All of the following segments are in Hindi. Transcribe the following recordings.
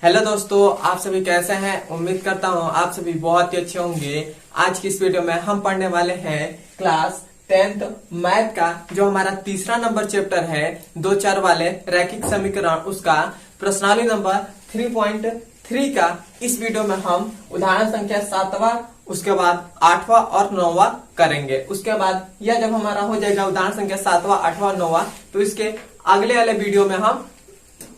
हेलो दोस्तों, आप सभी कैसे हैं। उम्मीद करता हूँ आप सभी बहुत ही अच्छे होंगे। आज की इस वीडियो में हम पढ़ने वाले हैं क्लास 10th मैथ का जो हमारा तीसरा नंबर चैप्टर है, दो चार वाले रैखिक समीकरण, उसका प्रश्नावली नंबर 3.3 का इस वीडियो में हम उदाहरण संख्या 7वां, उसके बाद 8वां और 9वां करेंगे। उसके बाद यह जब हमारा हो जाएगा उदाहरण संख्या 7वां, 8वां और 9वां, तो इसके अगले वाले वीडियो में हम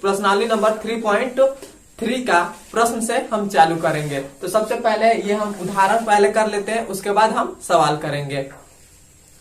प्रश्नावली नंबर 3.3 का प्रश्न से हम चालू करेंगे। तो सबसे पहले ये हम उदाहरण पहले कर लेते हैं, उसके बाद हम सवाल करेंगे।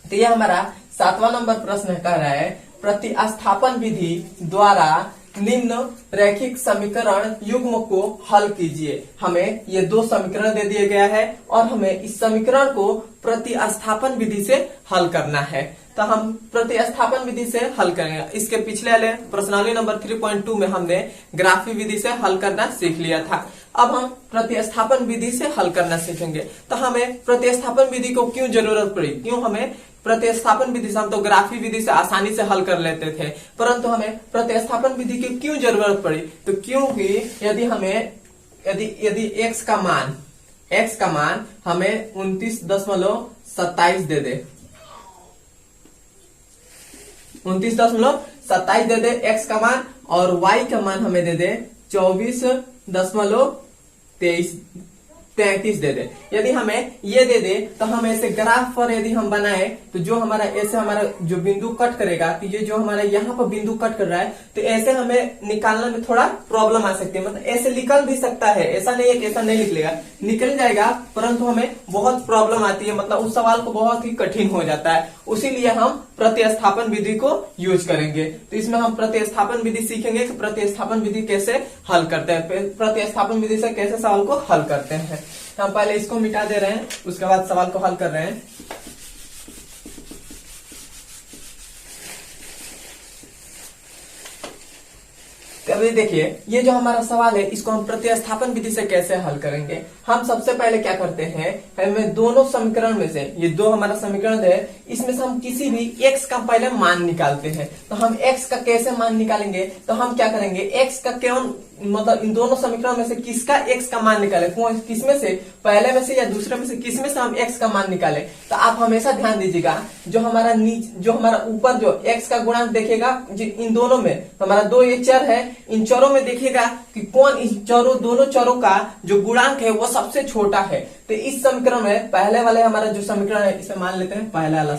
तो ये हमारा 7वां नंबर प्रश्न कर रहा है, प्रतिस्थापन विधि द्वारा निम्न रैखिक समीकरण युग्म को हल कीजिए। हमें ये दो समीकरण दे दिए गया है और हमें इस समीकरण को प्रतिस्थापन विधि से हल करना है। तो हम प्रतिस्थापन विधि से हल करेंगे। इसके पिछले वाले प्रश्नावली नंबर 3.2 में हमने ग्राफी विधि से हल करना सीख लिया था। अब हम प्रतिस्थापन विधि से हल करना सीखेंगे। तो हमें प्रतिस्थापन विधि को क्यों जरूरत पड़ी, क्यों हमें प्रतिस्थापन विधि से, हम तो ग्राफी विधि से आसानी से हल कर लेते थे, परंतु हमें प्रतिस्थापन विधि की क्यों जरूरत पड़ी। तो क्योंकि यदि x का मान हमें 29.27 दे दे, 29.27 दे दे x का मान, और y का मान हमें दे दे 24.33 दे दे। यदि हमें ये दे दे तो हम ऐसे ग्राफ पर यदि हम बनाए तो जो हमारा ऐसे हमारा जो बिंदु कट करेगा, तो ये जो हमारा यहाँ पर बिंदु कट कर रहा है, तो ऐसे हमें निकालने में थोड़ा प्रॉब्लम आ सकती है। मतलब ऐसे निकल भी सकता है, ऐसा नहीं है कि ऐसा नहीं निकलेगा, निकल जाएगा, परंतु हमें बहुत प्रॉब्लम आती है। मतलब उस सवाल को बहुत ही कठिन हो जाता है। उसीलिए हम प्रतिस्थापन विधि को यूज करेंगे। तो इसमें हम प्रतिस्थापन विधि सीखेंगे कि प्रतिस्थापन विधि कैसे हल करते हैं, प्रतिस्थापन विधि से कैसे सवाल को हल करते हैं। हम पहले इसको मिटा दे रहे हैं, उसके बाद सवाल को हल कर रहे हैं। अभी देखिए, ये जो हमारा सवाल है, इसको हम प्रतिस्थापन विधि से कैसे हल करेंगे। हम सबसे पहले क्या करते हैं, हमें दोनों समीकरण में से, ये दो हमारा समीकरण है, इसमें से हम किसी भी x का पहले मान निकालते हैं। तो हम x का कैसे मान निकालेंगे, तो हम क्या करेंगे, x का मतलब इन दोनों समीकरण में से किसका x का मान निकाले, किसमें से, पहले में से या दूसरे में से, किसमें से हम x का मान निकाले। तो आप हमेशा ध्यान दीजिएगा, जो हमारा ऊपर जो x का गुणांक देखेगा इन दोनों में, तो हमारा दो ये चर है, इन चरों में देखिएगा कि कौन इन दोनों चरों का जो गुणांक है वो सबसे छोटा है। तो इस समीकरण में पहले वाले हमारा जो समीकरण है, इसे मान लेते हैं पहला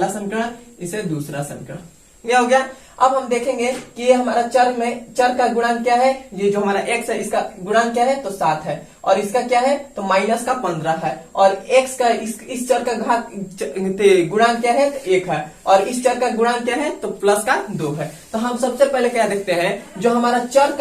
समीकरण, इसे दूसरा समीकरण, क्या हो गया। अब हम देखेंगे कि ये हमारा चर का गुणांक क्या है, ये जो हमारा x है इसका गुणांक क्या है, तो 7 है, और इसका क्या है, तो माइनस का 15 है, और x का इस चर का गुणांक क्या है, तो 1 है, और इस चर का गुणांक क्या है, तो प्लस का 2 है। तो हम सबसे पहले क्या देखते हैं, जो हमारा चर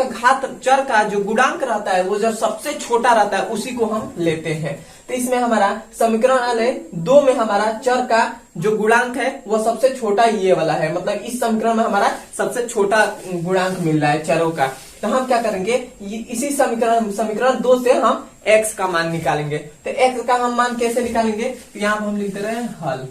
का जो गुणांक रहता है, वो जो सबसे छोटा रहता है उसी को हम लेते हैं। तो इसमें हमारा समीकरण वाले 2 में हमारा चर का जो गुणांक है वो सबसे छोटा ये वाला है। मतलब इस समीकरण में हमारा सबसे छोटा गुणांक मिल रहा है चरों का। तो हम क्या करेंगे, इसी समीकरण 2 से हम x का मान निकालेंगे। तो x का हम मान कैसे निकालेंगे, तो यहाँ हम लिख दे रहे हैं हल।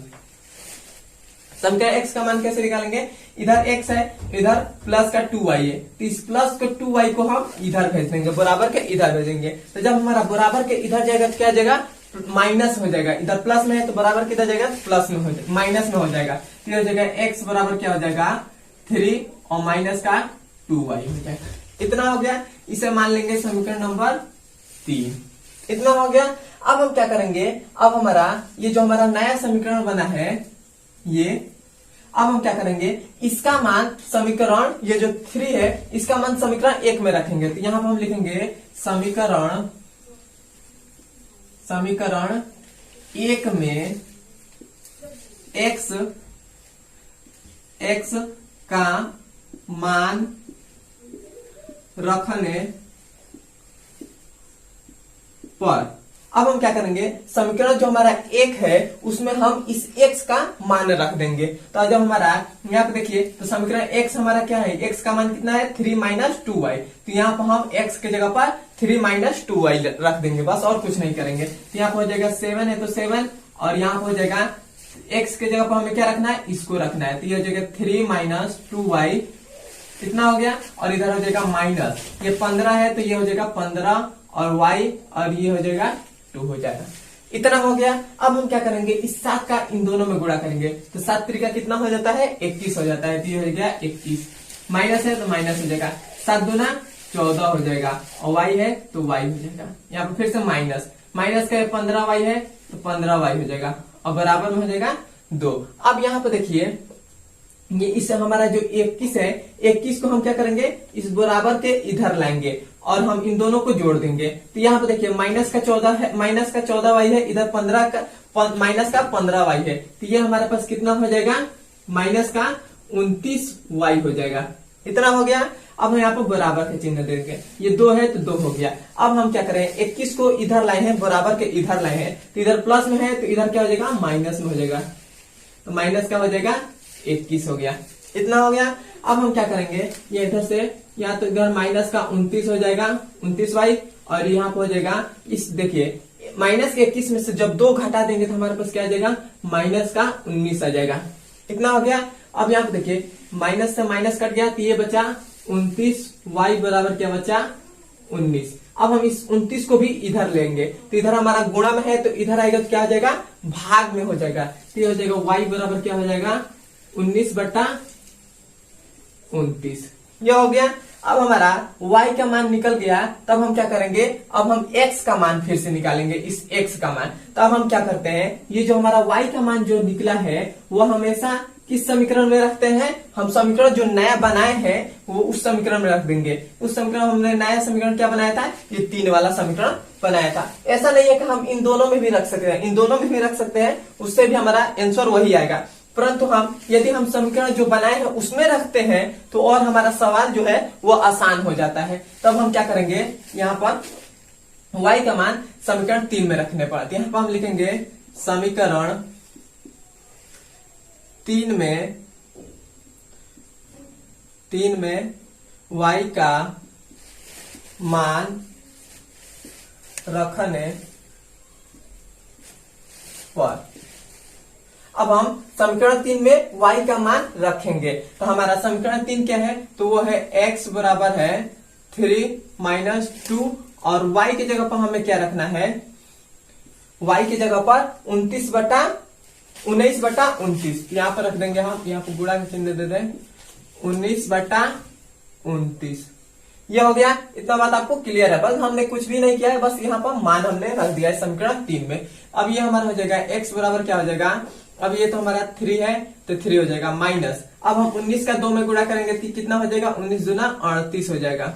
समीकरण x का मान कैसे निकालेंगे, इधर x है, इधर प्लस का 2y है, तो इस प्लस के 2y को हम इधर भेज देंगे, बराबर के इधर भेजेंगे। तो जब हमारा बराबर के इधर जाएगा तो क्या जाएगा, माइनस हो जाएगा। इधर प्लस में है तो बराबर किधर जाएगा, प्लस में हो जाएगा, माइनस में हो जाएगा। तो हो जाएगा x बराबर क्या हो जाएगा 3 और माइनस का 2y हो जाएगा। इतना हो गया, इसे मान लेंगे समीकरण नंबर 3। इतना हो गया। अब हम क्या करेंगे, अब हमारा ये जो हमारा नया समीकरण बना है, ये अब हम क्या करेंगे, इसका मान समीकरण ये जो 3 है, इसका मान समीकरण 1 में रखेंगे। तो यहां पर हम लिखेंगे समीकरण 1 में x का मान रखने पर अब हम क्या करेंगे, समीकरण जो हमारा 1 है उसमें हम इस x का मान रख देंगे। तो जब हमारा यहाँ पे देखिए, तो समीकरण x हमारा क्या है, x का मान कितना है 3 माइनस 2y। तो यहाँ पर हम x के जगह पर 3 माइनस 2y रख देंगे, बस और कुछ नहीं करेंगे। तो यहाँ पर हो जाएगा 7 है तो 7, और यहाँ पर हो जाएगा x के जगह पर हमें क्या रखना है, इसको रखना है। तो ये हो जाएगा 3 माइनस 2y कितना हो गया, और इधर हो जाएगा माइनस, ये 15 है तो ये हो जाएगा 15 और y और ये हो जाएगा 2 हो जाएगा। इतना हो गया। अब हम क्या करेंगे, इस 7 का इन दोनों में गुणा करेंगे तो 7 त्रिका कितना हो जाता है, 21 हो जाता है। तो ये हो गया 21, माइनस है तो माइनस हो जाएगा, 7 दूना 14 हो जाएगा, और y है तो y हो जाएगा। यहाँ पे फिर से माइनस, माइनस का 15y है तो 15y हो जाएगा, और बराबर में हो जाएगा 2। अब यहाँ पे देखिए ये इससे हमारा जो 21 है, 21 को हम क्या करेंगे, इस बराबर के इधर लाएंगे और हम इन दोनों को जोड़ देंगे। तो यहाँ पे देखिए माइनस का 14 है, माइनस का 14y है, इधर 15 का माइनस का 15y है, तो ये हमारे पास कितना हो जाएगा, माइनस का 29y हो जाएगा। इतना हो गया। अब हम यहाँ पर बराबर के चिन्ह देंगे, ये 2 है तो 2 हो गया। अब हम क्या करें, 21 को इधर लाए हैं, बराबर के इधर लाए हैं, तो इधर प्लस में है तो इधर क्या हो जाएगा, माइनस में हो जाएगा, तो माइनस का हो जाएगा 21 हो गया। इतना हो गया। अब हम क्या करेंगे, ये इधर से या तो इधर माइनस का 29 हो जाएगा, 29y, और यहाँ पे हो जाएगा, इस देखिए माइनस के 21 में से जब 2 घटा देंगे तो हमारे पास क्या आ जाएगा, माइनस का 19 आ जाएगा। इतना हो गया। अब यहाँ पे देखिए माइनस से माइनस कट गया तो ये बचा 29y बराबर क्या बचा, 19। अब हम इस 29 को भी इधर लेंगे तो इधर हमारा गुणा में है तो इधर आएगा तो क्या हो जाएगा, भाग में हो जाएगा। तो ये हो जाएगा y बराबर क्या हो जाएगा, 19/29। ये हो गया। अब हमारा y का मान निकल गया, तब हम क्या करेंगे, अब हम x का मान फिर से निकालेंगे, इस x का मान। तब हम क्या करते हैं, ये जो हमारा y का मान जो निकला है वो हमेशा किस समीकरण में रखते हैं, हम समीकरण जो नया बनाए हैं वो उस समीकरण में रख देंगे। उस समीकरण हमने नया समीकरण क्या बनाया था, ये 3 वाला समीकरण बनाया था। ऐसा नहीं है कि हम इन दोनों में भी रख सकते हैं, इन दोनों में भी रख सकते हैं, उससे भी हमारा आंसर वही आएगा। परंतु हम यदि हम समीकरण जो बनाए हैं उसमें रखते हैं तो और हमारा सवाल जो है वो आसान हो जाता है। तब हम क्या करेंगे, यहाँ पर y का मान समीकरण 3 में रखने पर, यहाँ पर हम लिखेंगे समीकरण 3 में y का मान रखने पर। अब हम समीकरण 3 में y का मान रखेंगे तो हमारा समीकरण 3 क्या है, तो वो है x बराबर है 3 - 2, और y की जगह पर हमें क्या रखना है, y की जगह पर 19/29 यहाँ पर रख देंगे हम, यहाँ पर गुणा का चिन्ह दे दें, 19/29। ये हो गया। इतना बात आपको क्लियर है, बस हमने कुछ भी नहीं किया है, बस यहाँ पर मान हमने रख दिया है समीकरण 3 में। अब ये हमारा हो जाएगा x बराबर क्या हो जाएगा, अब ये तो हमारा 3 है तो 3 हो जाएगा माइनस, अब हम 19 का 2 में गुणा करेंगे तो कितना हो जाएगा, 19 दूना 38 हो जाएगा,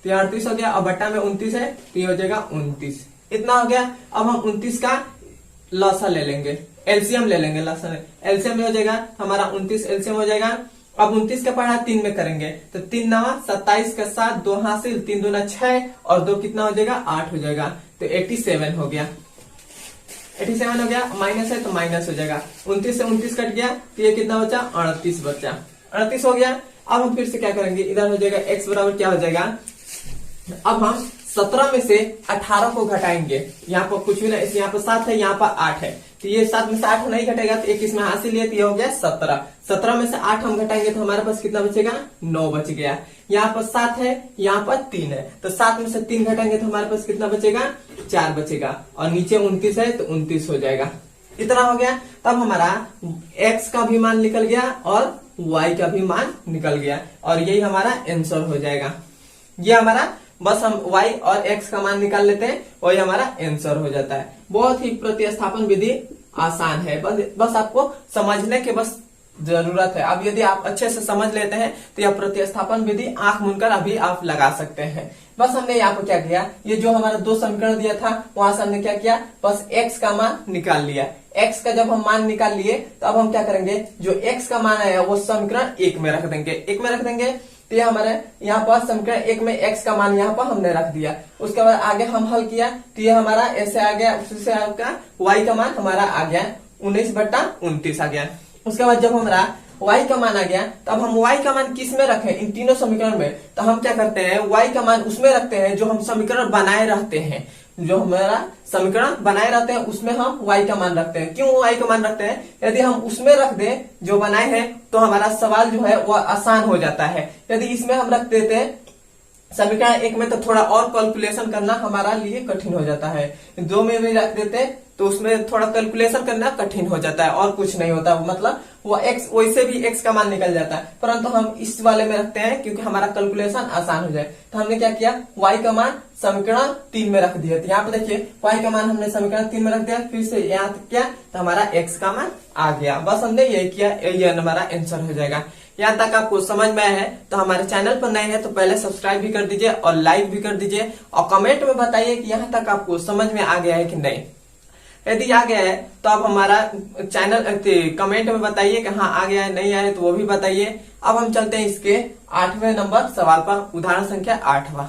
तो 38 हो गया, और बट्टा में 29 है तो ये हो जाएगा 29। इतना हो गया। अब हम 29 का लसा ले लेंगे, एलसीएम ले लेंगे, लसा एलसीएम हो जाएगा हमारा 29, एलसीएम हो जाएगा। अब 29 का पढ़ा 3 में करेंगे तो 3 9 27 का 7, 2 हासिल, 3 दूना 6 और 2 कितना हो जाएगा, 8 हो जाएगा, तो 87 हो गया। 87 हो गया, माइनस है तो माइनस हो जाएगा, 29 से 29 कट गया तो ये कितना बचा, 38 बचा, 38 हो गया। अब हम फिर से क्या करेंगे, इधर हो जाएगा x बराबर क्या हो जाएगा, अब हम 17 में से 18 को घटाएंगे, यहाँ पर कुछ भी नहीं, यहाँ पर 7 है, यहाँ पर 8 है, तो ये 7 में से 8 नहीं घटेगा तो एक इसमें हासिल है, तो ये हो गया 17। 17 में से 8 हम घटाएंगे तो हमारे पास कितना बचेगा, 9 बच गया। यहाँ पर 7 है, यहाँ पर 3 है, तो 7 में से 3 घटाएंगे तो हमारे पास कितना बचेगा, 4 बचेगा, और नीचे 29 है तो 29 हो जाएगा। इतना हो गया। तब हमारा x का भी मान निकल गया और y का भी मान निकल गया, और यही हमारा आंसर हो जाएगा। ये हमारा बस हम y और x का मान निकाल लेते हैं, वही हमारा आंसर हो जाता है। बहुत ही प्रतिस्थापन विधि आसान है, बस आपको समझने के बस जरूरत है। अब यदि आप अच्छे से समझ लेते हैं तो यह प्रतिस्थापन विधि आंख मूंदकर अभी आप लगा सकते हैं। बस हमने यहाँ पर क्या किया, ये जो हमारा 2 समीकरण दिया था वहां से हमने क्या किया, बस x का मान निकाल लिया। x का जब हम मान निकाल लिए तो अब हम क्या करेंगे, जो x का मान आया वो समीकरण 1 में रख देंगे, 1 में रख देंगे। तो ये हमारे यहाँ पर समीकरण 1 में x का मान यहाँ पर हमने रख दिया। उसके बाद आगे हम हल किया तो ये हमारा ऐसे आ गया, उससे आपका y का मान हमारा आ गया 19/29 आ गया। उसके बाद जब हमारा y का मान आ गया तो अब हम y का मान किस में रखें, इन तीनों समीकरण में, तो हम क्या करते हैं, y का मान उसमें रखते हैं जो हम समीकरण बनाए रहते हैं। जो हमारा समीकरण बनाए रहते हैं उसमें हम y का मान रखते हैं। क्यों y का मान रखते हैं? यदि हम उसमें रख दें जो बनाए हैं तो हमारा सवाल जो है वह आसान हो जाता है। यदि इसमें हम रख देते हैं समीकरण एक में तो थोड़ा और कैलकुलेशन करना हमारा लिए कठिन हो जाता है। दो में भी रख देते तो उसमें थोड़ा कैलकुलेशन करना कठिन हो जाता है और कुछ नहीं होता, मतलब वो x वैसे भी x का मान निकल जाता है, परंतु हम इस वाले में रखते हैं क्योंकि हमारा कैलकुलेशन आसान हो जाए। तो हमने क्या किया, y का मान समीकरण 3 में रख दिया। तो यहाँ पे देखिए y का मान हमने समीकरण 3 में रख दिया, फिर से यहाँ तक किया तो हमारा x का मान आ गया। बस हमने यही किया, ये हमारा आंसर हो जाएगा। यहाँ तक आपको समझ में आया है तो हमारे चैनल पर नए हैं तो पहले सब्सक्राइब भी कर दीजिए और लाइक भी कर दीजिए और कमेंट में बताइए कि यहाँ तक आपको समझ में आ गया है कि नहीं। यदि आ गया है तो आप हमारा चैनल कमेंट में बताइए कि हाँ आ गया है, नहीं आया है तो वो भी बताइए। अब हम चलते हैं इसके 8वें नंबर सवाल पर, उदाहरण संख्या 8वां।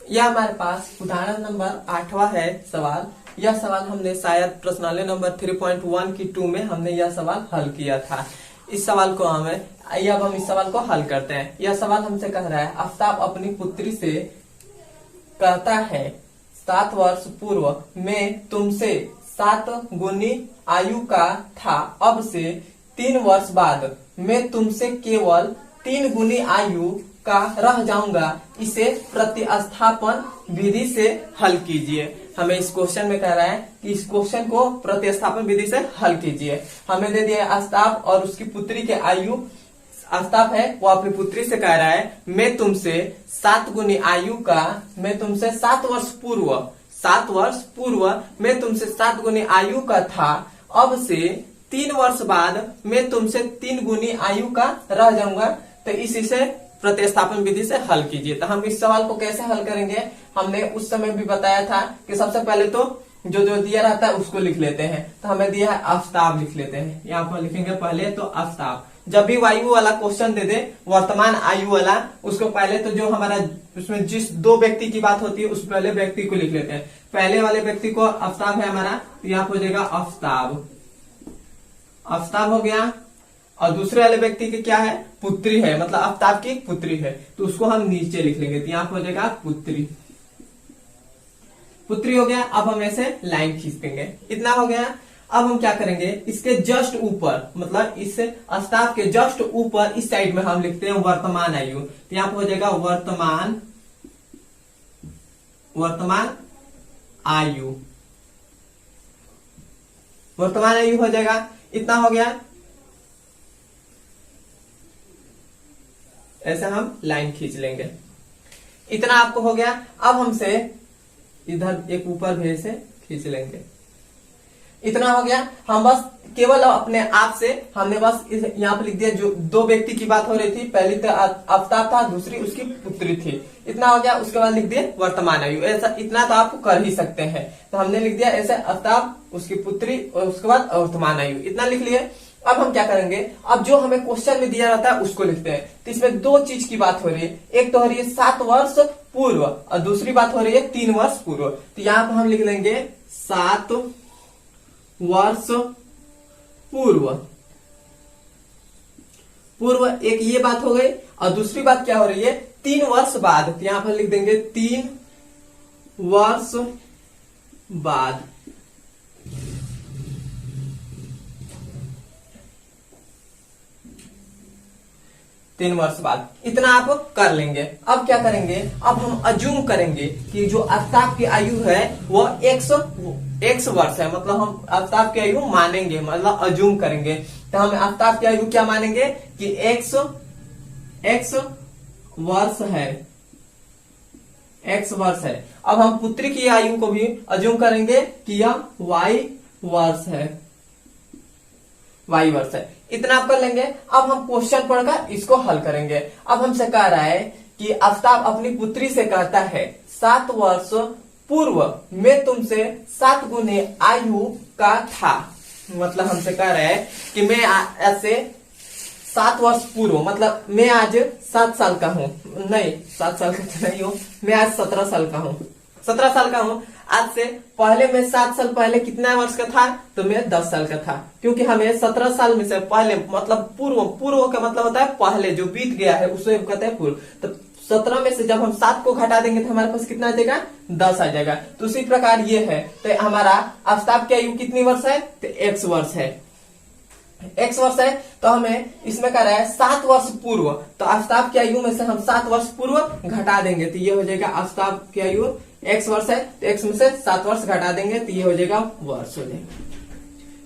यह हमारे पास उदाहरण नंबर 8वां है सवाल। यह सवाल हमने शायद प्रश्नावली नंबर 3.1 की 2 में हमने यह सवाल हल किया था। इस सवाल को अब हम इस सवाल को हल करते हैं। यह सवाल हमसे कह रहा है, आफ्ताब अपनी पुत्री से कहता है 7 वर्ष पूर्व मैं तुमसे 7 गुनी आयु का था, अब से 3 वर्ष बाद मैं तुमसे केवल 3 गुनी आयु का रह जाऊंगा, इसे प्रतिस्थापन विधि से हल कीजिए। हमें इस क्वेश्चन में कह रहा है कि इस क्वेश्चन को प्रतिस्थापन विधि से हल कीजिए। हमें दे दिया आफ्ताब और उसकी पुत्री के आयु, आफ्ताब है वो अपनी पुत्री से कह रहा है मैं तुमसे 7 गुनी आयु का, मैं तुमसे 7 वर्ष पूर्व मैं तुमसे 7 गुनी आयु का था, अब से 3 वर्ष बाद मैं तुमसे 3 गुनी आयु का रह जाऊंगा, तो इसी से प्रतिस्थापन विधि से हल कीजिए। तो हम इस सवाल को कैसे हल करेंगे, हमने उस समय भी बताया था कि सबसे पहले तो जो जो दिया रहता है उसको लिख लेते हैं। तो हमें दिया है आफ्ताब, लिख लेते हैं। यहाँ पर लिखेंगे पहले तो आफ्ताब। जब भी आयु वाला क्वेश्चन दे दे, वर्तमान आयु वाला, उसको पहले तो जो हमारा उसमें जिस 2 व्यक्ति की बात होती है उस पहले व्यक्ति को लिख लेते हैं। पहले वाले व्यक्ति को आफ्ताब है हमारा, तो यहाँ पर हो जाएगा आफ्ताब हो गया। और दूसरे वाले व्यक्ति की क्या है, पुत्री है, मतलब आफ्ताब की पुत्री है, तो उसको हम नीचे लिख लेंगे। तो यहाँ पर हो जाएगा पुत्री हो गया। अब हम ऐसे लाइन खींच देंगे, इतना हो गया। अब हम क्या करेंगे, इसके जस्ट ऊपर, मतलब इस आफ्ताब के जस्ट ऊपर इस साइड में हम लिखते हैं वर्तमान आयु। तो यहाँ पर हो जाएगा वर्तमान आयु हो जाएगा। इतना हो गया, ऐसे हम लाइन खींच लेंगे। इतना आपको हो गया। अब हमसे इधर एक ऊपर भी ऐसे खींच लेंगे। इतना हो गया। हम बस केवल अपने आप से हमने बस यहाँ पे लिख दिया, जो 2 व्यक्ति की बात हो रही थी, पहली तो आफ्ताब था, दूसरी उसकी पुत्री थी। इतना हो गया। उसके बाद लिख दिए वर्तमान आयु। ऐसा इतना तो आप कर ही सकते हैं। तो हमने लिख दिया ऐसे आफ्ताब, उसकी पुत्री और उसके बाद वर्तमान आयु, इतना लिख लिए। अब हम क्या करेंगे, अब जो हमें क्वेश्चन में दिया रहता है उसको लिखते हैं। तो इसमें 2 चीज की बात हो रही है, एक तो हो रही है 7 वर्ष पूर्व और दूसरी बात हो रही है 3 वर्ष पूर्व। तो यहाँ पर हम लिख लेंगे 7 वर्ष पूर्व एक ये बात हो गई। और दूसरी बात क्या हो रही है, 3 वर्ष बाद। तो यहाँ पर लिख देंगे 3 वर्ष बाद। तीन वर्ष बाद, इतना आप कर लेंगे। अब क्या करेंगे, अब हम अज्यूम करेंगे कि जो आफ्ताब की आयु है वो x वर्ष है, मतलब हम आफ्ताब की आयु मानेंगे, मतलब अज्यूम करेंगे। तो हम आफ्ताब की आयु क्या मानेंगे कि x वर्ष है। अब हम पुत्री की आयु को भी अज्यूम करेंगे कि यह y वर्ष है। इतना आप कर लेंगे। अब हम क्वेश्चन पढ़कर इसको हल करेंगे। अब हमसे कह रहा है कि आफ्ताब अपनी पुत्री से कहता है 7 वर्ष पूर्व मैं तुमसे 7 गुने आयु का था, मतलब हमसे कह रहा है कि मैं ऐसे 7 वर्ष पूर्व, मतलब मैं आज 7 साल का हूँ, नहीं 7 साल का तो नहीं हूँ, मैं आज 17 साल का हूँ, 17 साल का हूँ। आज से पहले मैं 7 साल पहले कितना वर्ष का था, तो मैं 10 साल का था, क्योंकि हमें 17 साल में से पहले, मतलब पूर्व का मतलब होता है पहले जो बीत गया है उसे कहते हैं पूर्व। तो 17 में से जब हम 7 को घटा देंगे तो हमारे पास कितना आ जाएगा, 10 आ जाएगा। तो उसी प्रकार ये है, तो हमारा आफ्ताब की आयु कितनी वर्ष है, तो x वर्ष है। x वर्ष है तो हमें इसमें कह रहा है 7 वर्ष पूर्व, तो आफ्ताब की आयु में से हम 7 वर्ष पूर्व घटा देंगे तो ये हो जाएगा आफ्ताब की आयु x वर्ष है, तो x में से 7 वर्ष घटा देंगे तो ये हो जाएगा वर्ष हो जाएगा।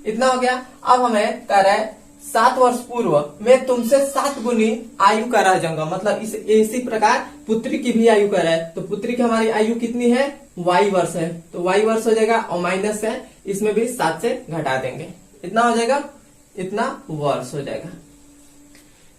इतना हो गया। अब हमें कह रहा है 7 वर्ष पूर्व मैं तुमसे 7 गुनी आयु का रह जाऊंगा, मतलब इसी प्रकार पुत्री की भी आयु का है, तो पुत्री की हमारी आयु कितनी है, y वर्ष है, तो y वर्ष हो जाएगा और माइनस है इसमें भी 7 से घटा देंगे, इतना हो जाएगा, इतना वर्ष हो जाएगा।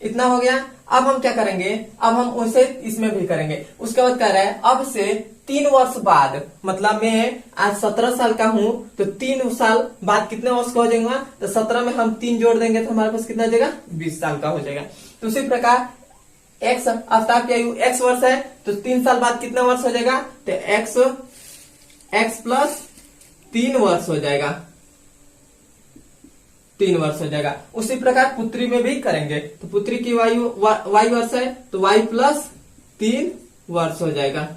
इतना हो गया। अब हम क्या करेंगे, अब हम उसे इसमें भी करेंगे। उसके बाद कह रहा है अब से 3 वर्ष बाद, मतलब मैं आज 17 साल का हूं तो 3 साल बाद कितने वर्ष का हो जाएगा, तो 17 में हम 3 जोड़ देंगे तो हमारे पास कितना आ जाएगा, 20 साल का हो जाएगा। तो उसी प्रकार x आफ्ताब की आयु x वर्ष है तो 3 साल बाद कितना वर्ष हो जाएगा, तो x प्लस 3 वर्ष हो जाएगा, 3 वर्ष हो जाएगा। उसी प्रकार पुत्री में भी करेंगे, तो पुत्री की आयु y वर्ष है तो y प्लस 3 वर्ष हो जाएगा,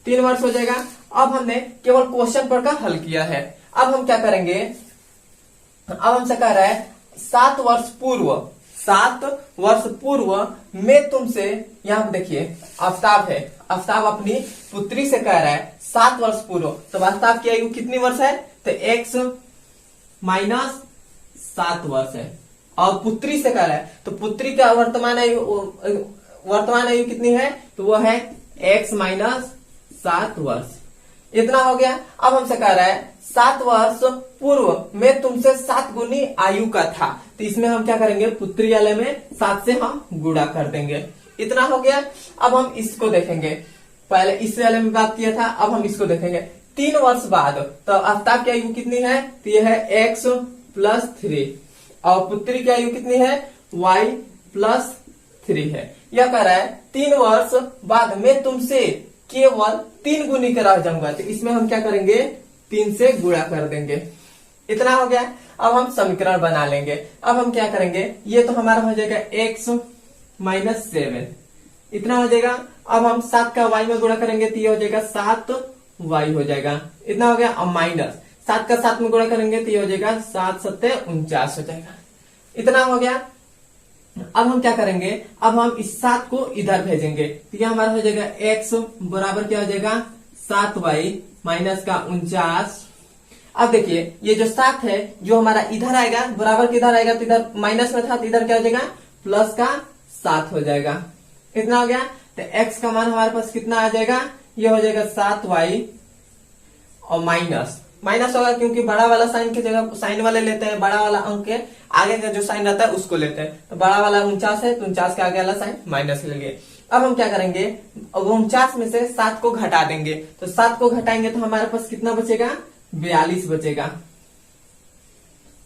3 वर्ष हो जाएगा। अब हमने केवल क्वेश्चन पढ़कर हल किया है। अब हम क्या करेंगे, अब हमसे कह रहा है 7 वर्ष पूर्व मैं तुमसे, यहाँ पे देखिए आफ्ताब है, आफ्ताब अपनी पुत्री से कह रहा है 7 वर्ष पूर्व, तो आफ्ताब की आयु कितनी वर्ष है, तो x माइनस 7 वर्ष है, और पुत्री से कह रहा है तो पुत्री का वर्तमान आयु कितनी है, तो वो है x माइनस 7 वर्ष। इतना हो गया। अब हमसे कह रहा है 7 वर्ष पूर्व मैं तुमसे 7 गुनी आयु का था, तो इसमें हम क्या करेंगे, पुत्री वाले में 7 से हम गुणा कर देंगे। इतना हो गया। अब हम इसको देखेंगे, पहले इस वाले में बात किया था, अब हम इसको देखेंगे 3 वर्ष बाद, तो आफ्ताब की आयु कितनी है, तो यह है x प्लस 3 और पुत्री की आयु कितनी है, y प्लस 3 है। यह कह रहा है 3 वर्ष बाद मैं तुमसे केवल 3 गुनी का रह जाऊंगा, तो इसमें हम क्या करेंगे, 3 से गुणा कर देंगे। इतना हो गया। अब हम समीकरण बना लेंगे। अब हम क्या करेंगे, ये तो हमारा हो जाएगा x माइनस 7, इतना हो जाएगा। अब हम 7 का y में गुणा करेंगे तो ये हो जाएगा 7y हो जाएगा, इतना हो गया। अब माइनस 7 का 7 में गुणा करेंगे तो ये हो जाएगा 7 7 49 हो जाएगा, इतना हो गया। अब हम क्या करेंगे, अब हम इस 7 को इधर भेजेंगे तो ये हमारा हो जाएगा x बराबर क्या हो जाएगा 7y माइनस का 49। अब देखिए ये जो 7 है जो हमारा इधर आएगा, बराबर किधर आएगा, तो इधर माइनस में था तो इधर क्या हो जाएगा प्लस का 7 हो जाएगा, इतना हो गया। तो x का मान हमारे पास कितना आ जाएगा, ये हो जाएगा 7y और माइनस होगा क्योंकि बड़ा वाला साइन की जगह साइन वाले लेते हैं, बड़ा वाला अंक के आगे का जो साइन रहता है उसको लेते हैं, तो बड़ा वाला 49 है तो 49 के आगे वाला साइन माइनस लेंगे। अब हम क्या करेंगे, 49 में से 7 को घटा देंगे, तो 7 को घटाएंगे तो हमारे पास कितना बचेगा, 42 बचेगा,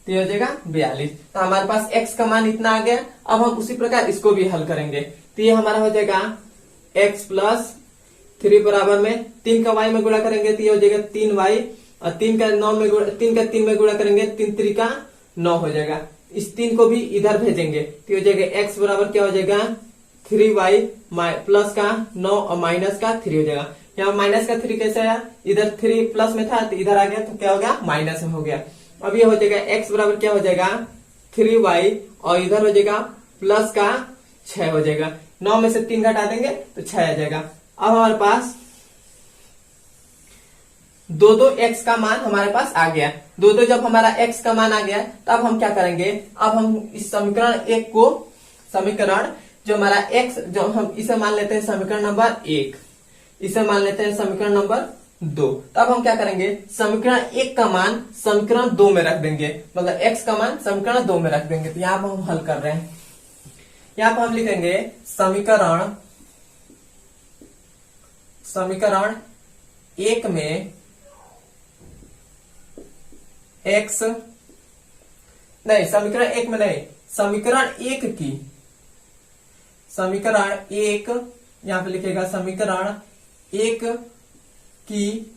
तो ये हो जाएगा 42। तो हमारे पास x का मान इतना आ गया। अब हम उसी प्रकार इसको भी हल करेंगे, तो ये हमारा हो जाएगा x प्लस 3 बराबर में 3 का y में गुणा करेंगे तो ये हो जाएगा 3y, और 3 का 3 में गुणा करेंगे 3 3 का 9 हो जाएगा। इस 3 को भी इधर भेजेंगे तो हो जाएगा x बराबर क्या हो जाएगा 3y प्लस का 9 और माइनस का 3 हो जाएगा। यहाँ माइनस का 3 कैसे आया, इधर 3 प्लस में था तो इधर आ गया तो क्या हो गया माइनस में हो गया। अब ये हो जाएगा x बराबर क्या हो जाएगा 3y और इधर हो जाएगा प्लस का 6 हो जाएगा। 9 में से 3 घटा देंगे तो 6 आ जाएगा। अब हमारे पास 2x का मान हमारे पास आ गया। 2 जब हमारा x का मान आ गया तब हम क्या करेंगे, अब हम इस समीकरण 1 को, समीकरण जो हमारा x जो हम इसे मान लेते हैं समीकरण नंबर 1, इसे मान लेते हैं समीकरण नंबर 2। तब हम क्या करेंगे, समीकरण 1 का मान समीकरण 2 में रख देंगे, मतलब x का मान समीकरण 2 में रख देंगे। तो यहाँ पर हम हल कर रहे हैं, यहाँ पर हम लिखेंगे समीकरण 1 में x, नहीं समीकरण 1 में नहीं, समीकरण 1 यहां पे लिखेगा समीकरण 1 की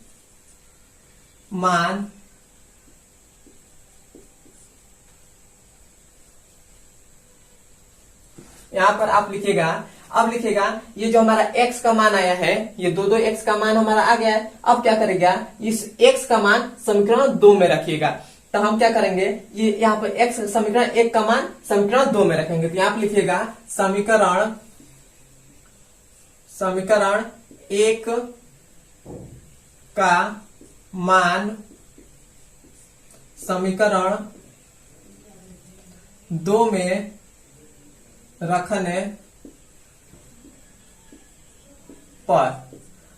मान यहां पर आप लिखिएगा, अब लिखेगा ये जो हमारा x का मान आया है, ये दो x का मान हमारा आ गया है। अब क्या करेगा, इस x का मान समीकरण 2 में रखिएगा। तो हम क्या करेंगे, ये यहाँ पर x समीकरण 1 का मान समीकरण 2 में रखेंगे। तो यहाँ पर लिखिएगा समीकरण 1 का मान समीकरण 2 में रखने पर,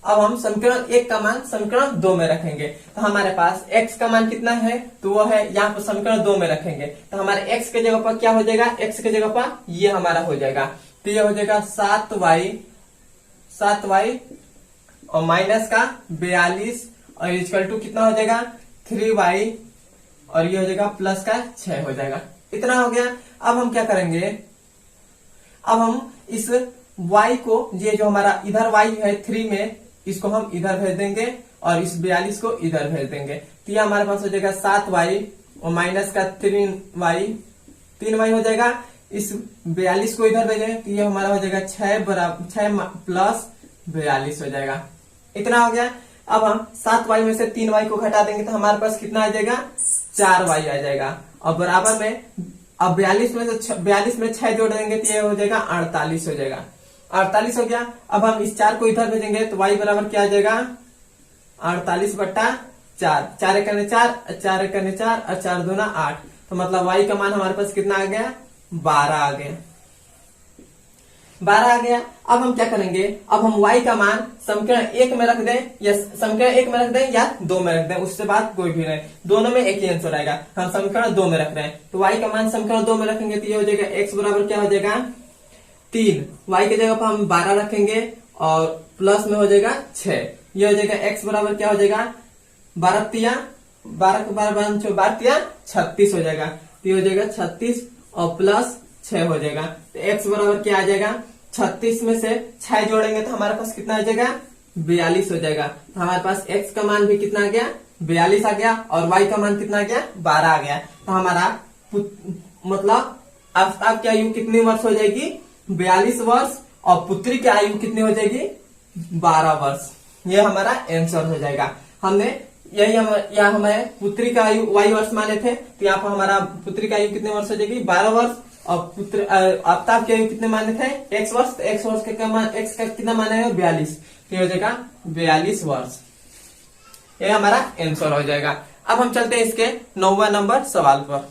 अब हम समीकरण 1 का मान समीकरण 2 में रखेंगे। तो हमारे पास x का मान कितना है, तो वो है यहाँ पर समीकरण 2 में रखेंगे। तो हमारे x के जगह पर क्या हो जाएगा, x के जगह पर ये हमारा हो जाएगा। तो ये हो जाएगा 7y और माइनस का 42 और इक्वल टू कितना हो जाएगा 3y और ये हो जाएगा प्लस का 6 हो जाएगा। इतना हो गया। अब हम क्या करेंगे, अब हम इस y को, ये जो हमारा इधर y है 3 में, इसको हम इधर भेज देंगे और इस 42 को इधर भेज देंगे। तो ये हमारे पास हो जाएगा 7y और माइनस का 3y हो जाएगा। इस 42 को इधर भेजेंगे तो ये हमारा हो जाएगा 6 प्लस 42 हो जाएगा। इतना हो गया। अब हम 7y में से 3y को घटा देंगे तो हमारे पास कितना आ जाएगा, 4y आ जाएगा। और बराबर में अब 42 में 6 जोड़ देंगे तो ये हो जाएगा 48 हो जाएगा। 48 हो गया। अब हम इस 4 को इधर भेजेंगे तो y बराबर क्या आ जाएगा 48/4, 4 एकने 4 और 4 दूना 8। तो मतलब y का मान हमारे पास कितना आ गया, 12 आ गया। 12 आ गया। अब हम क्या करेंगे, अब हम y का मान समीकरण 1 में रख दें या समीकरण 1 में रख दें या 2 में रख दें, उससे बात कोई भी नहीं, दोनों में एक ही आंसर आएगा। हम समीकरण 2 में रख रहे हैं तो y का मान समीकरण 2 में रखेंगे तो ये हो जाएगा x बराबर क्या हो जाएगा 3, y के जगह पर हम 12 रखेंगे और प्लस में हो जाएगा 6। ये हो जाएगा x बराबर क्या हो जाएगा 12 36 हो जाएगा। तो ये हो जाएगा 36 और प्लस 6 हो जाएगा। तो x बराबर क्या आ जाएगा, 36 में से 6 जोड़ेंगे तो हमारे पास कितना आ जाएगा 42 हो जाएगा। तो हमारे पास x का मान भी कितना आ गया 42 आ गया और y का मान कितना आ गया 12 आ गया। तो हमारा मतलब आफ्ताब की आयु कितनी वर्ष हो जाएगी 42 वर्ष और पुत्री की आयु कितनी हो जाएगी 12 वर्ष। ये हमारा आंसर हो जाएगा। हमने यही यहाँ हमें पुत्री का आयु y वर्ष माने थे, तो यहाँ पर हमारा पुत्री की आयु कितने वर्ष हो जाएगी 12 वर्ष और पुत्र आफ्ताब की आयु कितने माने थे x वर्ष। तो x वर्ष का मान x का कितना माना है 42, तो ये हो जाएगा 42 वर्ष। ये हमारा आंसर हो जाएगा। अब हम चलते हैं इसके 9वां नंबर सवाल पर।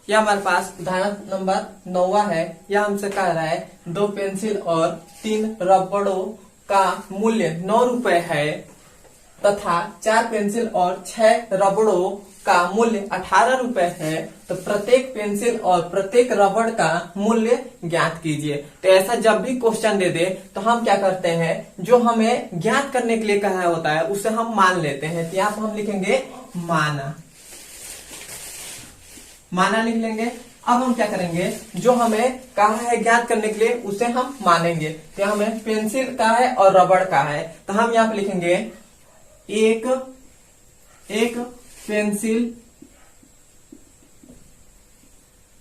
यह हमारे पास उदाहरण नंबर 9वां है। यह हमसे कह रहा है 2 पेंसिल और 3 रबड़ों का मूल्य 9 रुपए है तथा 4 पेंसिल और 6 रबड़ों का मूल्य 18 रुपए है, तो प्रत्येक पेंसिल और प्रत्येक रबड़ का मूल्य ज्ञात कीजिए। तो ऐसा जब भी क्वेश्चन दे दे तो हम क्या करते हैं, जो हमें ज्ञात करने के लिए कहा होता है उसे हम मान लेते हैं। तो यहाँ पर हम लिखेंगे माना लिख लेंगे। अब हम क्या करेंगे, जो हमें कहा है ज्ञात करने के लिए उसे हम मानेंगे। तो हमें पेंसिल का है और रबड़ का है, तो हम यहाँ पे लिखेंगे एक पेंसिल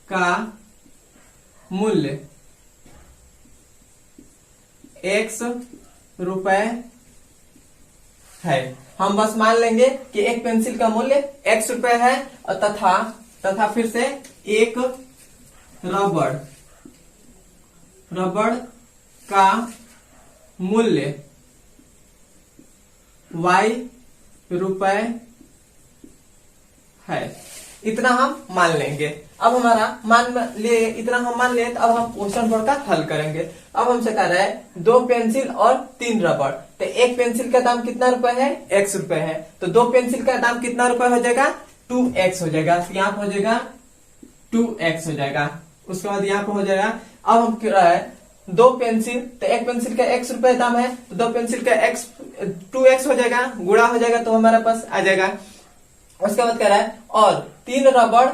का मूल्य x रुपए है। हम बस मान लेंगे कि एक पेंसिल का मूल्य x रुपए है और तथा फिर से एक रबड़ का मूल्य y रुपए है। इतना हम मान लेंगे। अब हमारा इतना हम मान लिए, तो अब हम क्वेश्चन बोर्ड का हल करेंगे। अब हमसे कह रहा है 2 पेंसिल और 3 रबड़, तो एक पेंसिल का दाम कितना रुपए है x रुपए है, तो 2 पेंसिल का दाम कितना रुपए हो जाएगा 2x हो जाएगा। तो यहाँ पर हो जाएगा 2x हो जाएगा। उसके बाद यहाँ पर हो जाएगा, अब हम कह रहा है 2 पेंसिल, तो एक पेंसिल का x रुपए दाम है, तो 2 पेंसिल का x 2x हो जाएगा, गुणा हो जाएगा तो हमारे पास आ जाएगा। उसके बाद कह रहा है और 3 रबड़,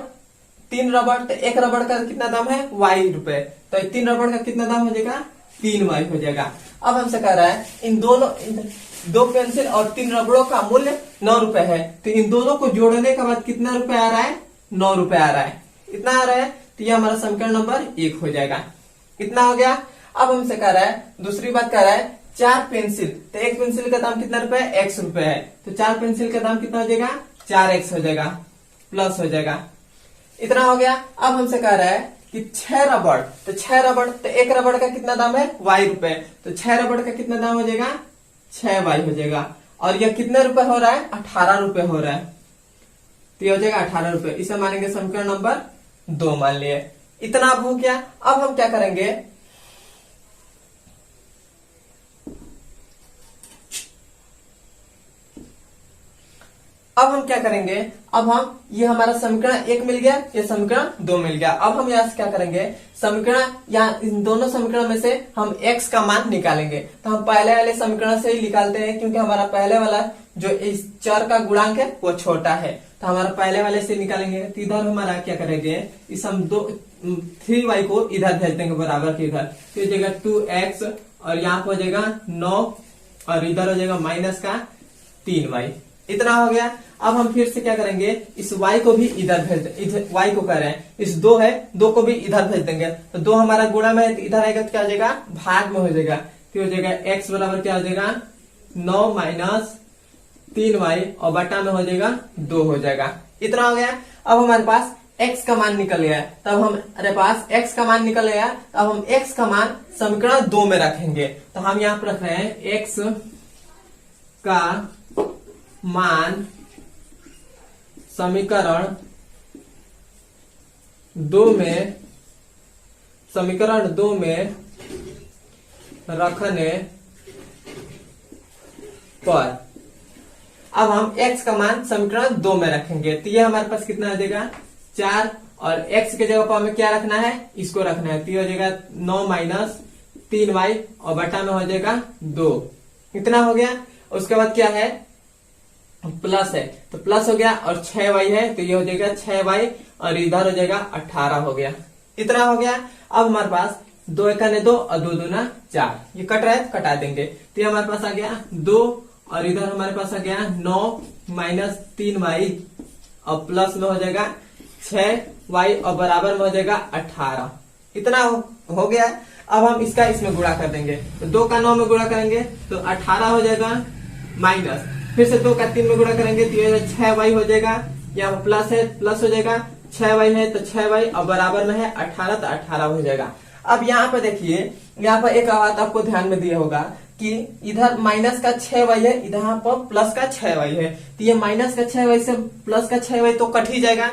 तो एक रबड़ का कितना दाम है y रुपए, तो 3 रबड़ का कितना दाम हो जाएगा 3y हो जाएगा। अब हमसे कह रहा है इन 2 पेंसिल और 3 रबड़ों का मूल्य 9 रुपए है, तो इन दोनों को जोड़ने के बाद कितना रुपए आ रहा है 9 रुपए आ रहा है। इतना आ रहा है, तो ये हमारा समीकरण नंबर 1 हो जाएगा। इतना हो गया। अब हमसे कह रहा है, दूसरी बात कह रहा है 4 पेंसिल, तो एक पेंसिल का दाम कितना रुपए है, x रुपए है, तो 4 पेंसिल का दाम कितना हो जाएगा, 4x हो जाएगा, प्लस हो जाएगा। इतना हो गया। अब हमसे कह रहा है कि 6 रबड़, तो 6 रबड़, तो एक रबड़ का कितना दाम है, y रुपए, तो 6 रबड़ का कितना दाम हो जाएगा, 6y हो जाएगा। और यह कितने रुपए हो रहा है, 18 रुपए हो रहा है, तो ये हो जाएगा 18 रुपए। इसे मानेंगे समीकरण नंबर 2 मान लिए। इतना अब हो गया। अब हम क्या करेंगे, अब हम क्या करेंगे, अब हम ये हमारा समीकरण 1 मिल गया, ये समीकरण 2 मिल गया। अब हम यहाँ से क्या करेंगे, समीकरण या इन दोनों समीकरण में से हम x का मान निकालेंगे। तो हम पहले वाले समीकरण से ही निकालते हैं, क्योंकि हमारा पहले वाला जो इस चर का गुणांक है वो छोटा है, तो हमारा पहले वाले से निकालेंगे। तो इधर हमारा क्या करेंगे, इस हम 3y को इधर भेज देंगे बराबर के इधर, तो हो जाएगा 2x और यहाँ पे हो जाएगा 9 और इधर हो जाएगा माइनस का 3y। इतना हो गया। अब हम फिर से क्या करेंगे, इस y को भी इधर भेज देंगे, y को कर रहे हैं, इस 2 है, 2 को भी इधर भेज देंगे, तो 2 हमारा गुणा में है, तो इधर आएगा तो क्या हो जाएगा, भाग में हो जाएगा, तो हो जाएगा x बराबर क्या हो जाएगा 9 माइनस 3y और बटा में हो जाएगा 2 हो जाएगा। इतना हो गया। अब हमारे पास x का मान निकल गया, तब हमारे पास x का मान निकल गया, अब हम x का मान समीकरण 2 में रखेंगे। तो हम यहाँ पर रख रहे हैं x का मान समीकरण 2 में, समीकरण 2 में रखने पर अब हम x का मान समीकरण 2 में रखेंगे, तो ये हमारे पास कितना आ जाएगा 4 और x के जगह पर हमें क्या रखना है, इसको रखना है, तो ये हो जाएगा 9 माइनस 3y और बटा में हो जाएगा 2। इतना हो गया। उसके बाद क्या है, प्लस है, तो प्लस हो गया और 6y है, तो ये हो जाएगा 6y और इधर हो जाएगा 18 हो गया। इतना हो गया। अब हमारे पास 2 1 2 और 2 2 4, ये कट रहा है तो कटा देंगे, तो ये हमारे पास आ गया 2 और इधर हमारे पास आ गया 9 माइनस 3y और प्लस में हो जाएगा 6y और बराबर में हो जाएगा 18। इतना हो गया। अब हम इसका इसमें गुणा कर देंगे, तो 2 का 9 में गुणा करेंगे तो 18 हो जाएगा, माइनस फिर से 2 का 3 में गुणा करेंगे तो ये 6y हो जाएगा, यहाँ प्लस है प्लस हो जाएगा, 6y है तो 6y और बराबर में है 18, तो 18 हो जाएगा। अब यहाँ पे देखिए, यहाँ पर एक बात आपको ध्यान में दिया होगा कि इधर माइनस का 6y है, इधर यहाँ पर प्लस का 6y है, तो ये माइनस का 6y से प्लस का 6y तो कट ही जाएगा,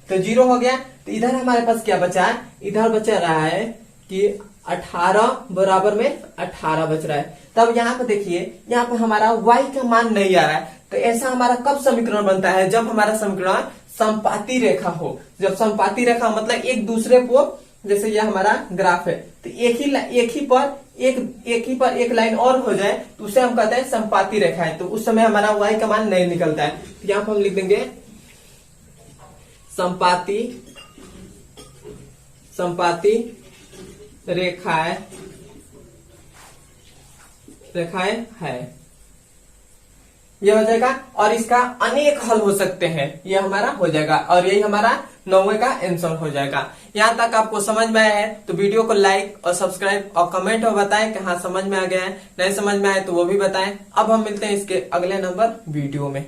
तो 0 हो गया। तो इधर हमारे पास क्या बचा है, इधर बचा रहा है कि 18 बराबर में 18 बच रहा है। तब यहाँ पे देखिए, यहाँ पे हमारा y का मान नहीं आ रहा है, तो ऐसा हमारा कब समीकरण बनता है, जब हमारा समीकरण समपाती रेखा हो। जब समपाती रेखा मतलब एक दूसरे को, जैसे यह हमारा ग्राफ है, तो एक ही पर एक लाइन और हो जाए तो उसे हम कहते हैं समपाती रेखा है, तो उस समय हमारा y का मान नहीं निकलता है। तो यहाँ पर हम लिख देंगे समपाती रेखाएं है, यह हो जाएगा। और इसका अनेक हल हो सकते हैं, यह हमारा हो जाएगा, और यही हमारा 9वें का आंसर हो जाएगा। यहाँ तक आपको समझ में आया है तो वीडियो को लाइक और सब्सक्राइब और कमेंट में बताएं कि हाँ समझ में आ गया है, नहीं समझ में आए तो वो भी बताएं। अब हम मिलते हैं इसके अगले नंबर वीडियो में।